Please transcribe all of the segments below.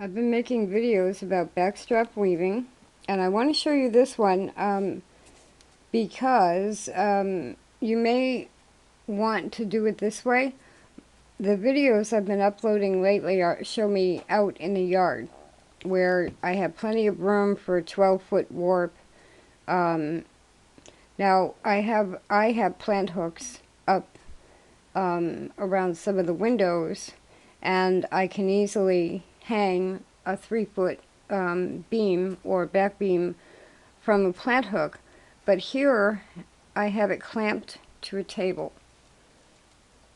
I've been making videos about backstrap weaving, and I want to show you this one because you may want to do it this way. The videos I've been uploading lately show me out in the yard where I have plenty of room for a 12-foot warp. Now I have plant hooks up around some of the windows, and I can easily hang a 3-foot beam or back beam from a plant hook, but here I have it clamped to a table.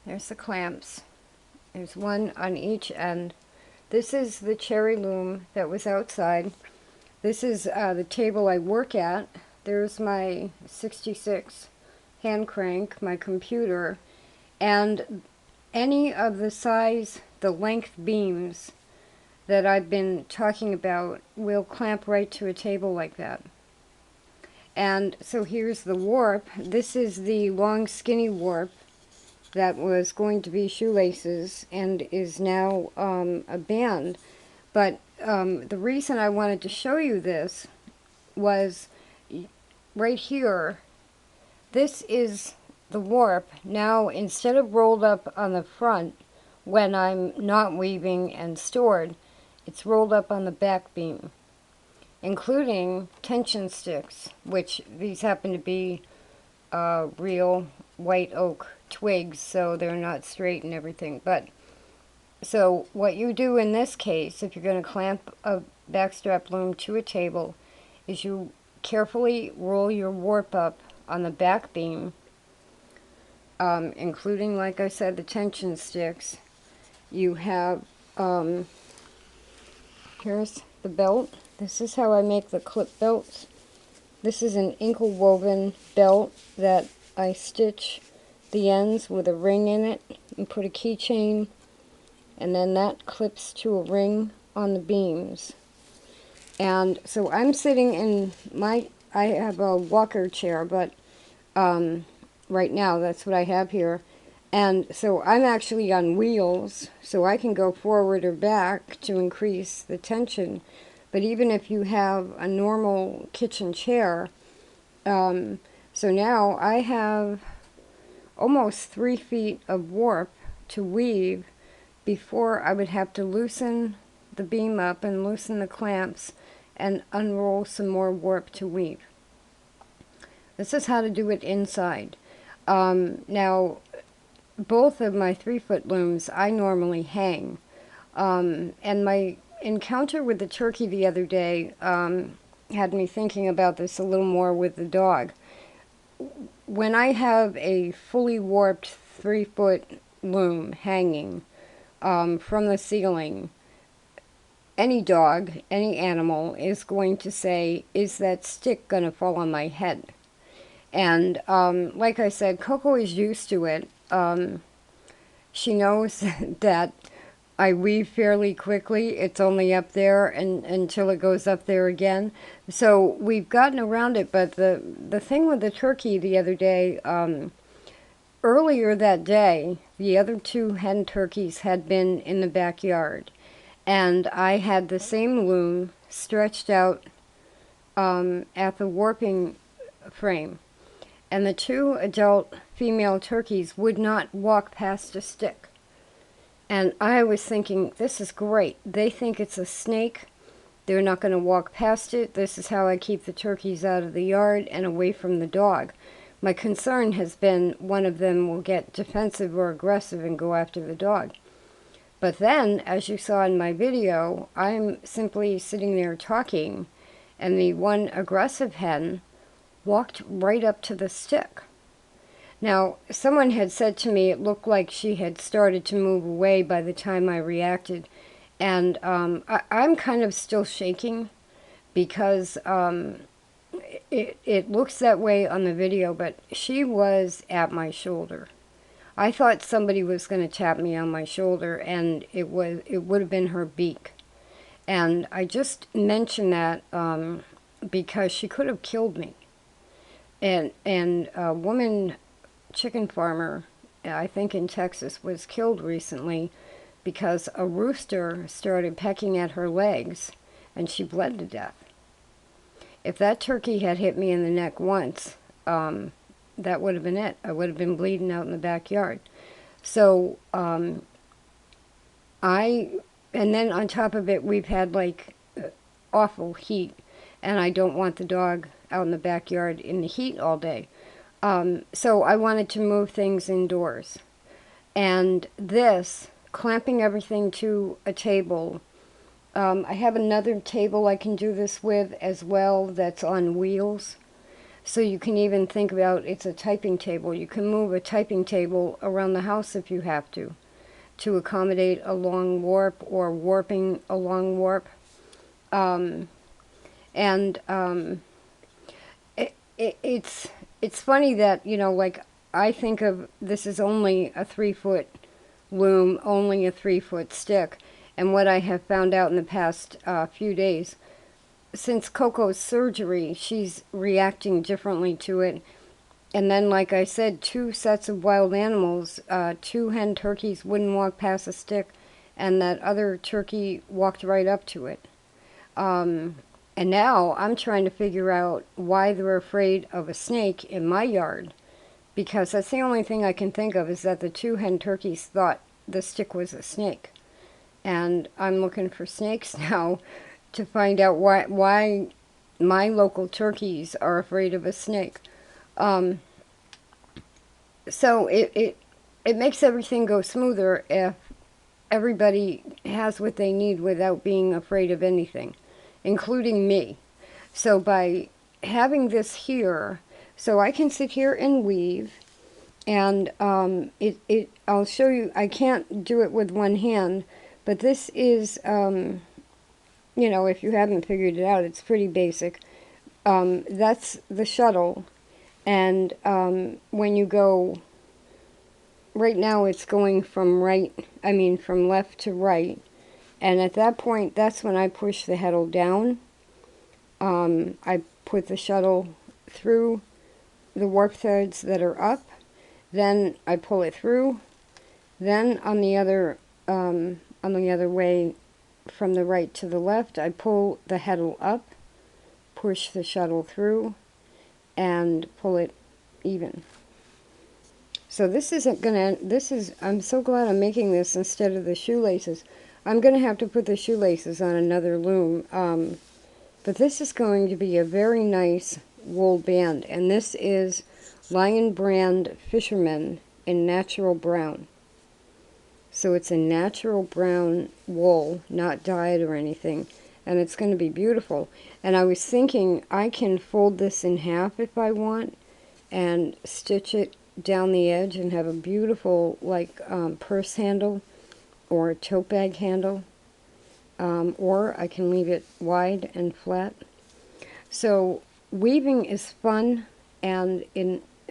There's the clamps. There's one on each end. This is the cherry loom that was outside. This is the table I work at. There's my 66 hand crank, my computer, and any of the length beams that I've been talking about will clamp right to a table like that. And so here's the warp. This is the long skinny warp that was going to be shoelaces and is now a band. But the reason I wanted to show you this was right here. This is the warp. Now, instead of rolled up on the front when I'm not weaving and stored, it's rolled up on the back beam, including tension sticks, which these happen to be real white oak twigs, so they're not straight and everything. But so what you do in this case, if you're going to clamp a backstrap loom to a table, is you carefully roll your warp up on the back beam, including, like I said, the tension sticks. You have, here's the belt. This is how I make the clip belts. This is an inkle woven belt that I stitch the ends with a ring in it and put a keychain, and then that clips to a ring on the beams. And so I'm sitting in I have a walker chair, but right now that's what I have here. And so I'm actually on wheels, so I can go forward or back to increase the tension. But even if you have a normal kitchen chair, so now I have almost 3 feet of warp to weave before I would have to loosen the beam up and loosen the clamps and unroll some more warp to weave. This is how to do it inside. Now, both of my 3-foot looms I normally hang. And my encounter with the turkey the other day had me thinking about this a little more with the dog. When I have a fully warped 3-foot loom hanging from the ceiling, any dog, any animal is going to say, is that stick going to fall on my head? And like I said, Coco is used to it. She knows that I weave fairly quickly. It's only up there until it goes up there again. So we've gotten around it, but the thing with the turkey the other day, earlier that day, the other 2 hen turkeys had been in the backyard. And I had the same loom stretched out at the warping frame. And the 2 adult female turkeys would not walk past a stick. And I was thinking, this is great. They think it's a snake. They're not going to walk past it. This is how I keep the turkeys out of the yard and away from the dog. My concern has been one of them will get defensive or aggressive and go after the dog. But then, as you saw in my video, I'm simply sitting there talking, and the one aggressive hen walked right up to the stick. Now, someone had said to me it looked like she had started to move away by the time I reacted, and I'm kind of still shaking because it looks that way on the video, but she was at my shoulder. I thought somebody was going to tap me on my shoulder, and it would have been her beak. And I just mention that because she could have killed me. And a woman chicken farmer, I think in Texas, was killed recently because a rooster started pecking at her legs and she bled to death. If that turkey had hit me in the neck once, that would have been it. I would have been bleeding out in the backyard. So and then on top of it, we've had like awful heat, and I don't want the dog out in the backyard in the heat all day. So I wanted to move things indoors. And this, clamping everything to a table, I have another table I can do this with as well that's on wheels. So you can even think about it's a typing table. You can move a typing table around the house if you have to accommodate a long warp or warping a long warp. It's funny that, you know, like I think of this is only a 3-foot loom, only a 3-foot stick. And what I have found out in the past few days, since Coco's surgery, she's reacting differently to it. And then, like I said, 2 sets of wild animals, 2 hen turkeys wouldn't walk past a stick, and that other turkey walked right up to it. And now I'm trying to figure out why they're afraid of a snake in my yard, because that's the only thing I can think of is that the 2 hen turkeys thought the stick was a snake. And I'm looking for snakes now to find out why my local turkeys are afraid of a snake. So it makes everything go smoother if everybody has what they need without being afraid of anything, including me. So by having this here, so I can sit here and weave, and I'll show you, I can't do it with one hand, but this is, you know, if you haven't figured it out, it's pretty basic. That's the shuttle, and when you go, right now it's going from from left to right, and at that point, that's when I push the heddle down. I put the shuttle through the warp threads that are up, then I pull it through, then on the other way from the right to the left, I pull the heddle up, push the shuttle through, and pull it even. So this isn't gonna, I'm so glad I'm making this instead of the shoelaces. I'm gonna have to put the shoelaces on another loom, but this is going to be a very nice wool band, and this is Lion Brand Fisherman in natural brown. So it's a natural brown wool, not dyed or anything, and it's going to be beautiful. And I was thinking I can fold this in half if I want and stitch it down the edge and have a beautiful like purse handle or tote bag handle, or I can leave it wide and flat. So weaving is fun, and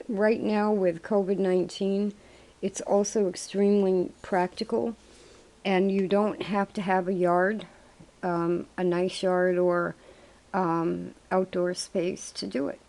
right now with COVID-19, it's also extremely practical, and you don't have to have a yard, a nice yard or outdoor space to do it.